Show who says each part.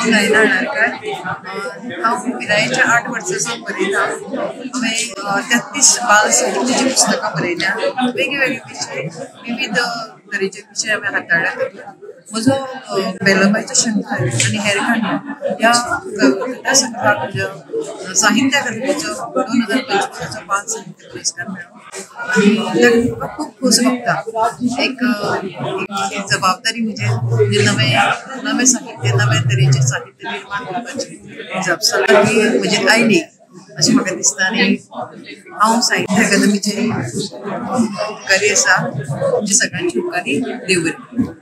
Speaker 1: हांव नयना आडारकर हांव विरायेच्या 8 वर्सांसावन बरयता। हांवें 33 बाल साहित्याची पुस्तकां बरयल्या। वेगवेगळे विशय विविध तरेचे विशय हांवें हाताळ्ळ्यात। म्हजो बेलबायचो शंकर आनी हेर काणयो ह्या कथा संग्रहाक म्हज्या साहित्य अकादमीचो 2025 बाल साहित्य पुरस्कार मेळ्ळो आनी ताका म्हाका खूब खोस भोगता। एक जबाबदारी म्हणजे नवे साहित्य नवे तरेचे साहित्य निर्माण करपाची जबाबदारी म्हजी आयली अशें म्हाका दिसता। आनी हांव साहित्य अकादमीचे उपकारी आसा, म्हणजे सगळ्यांची उपकारी देव बरें करूं।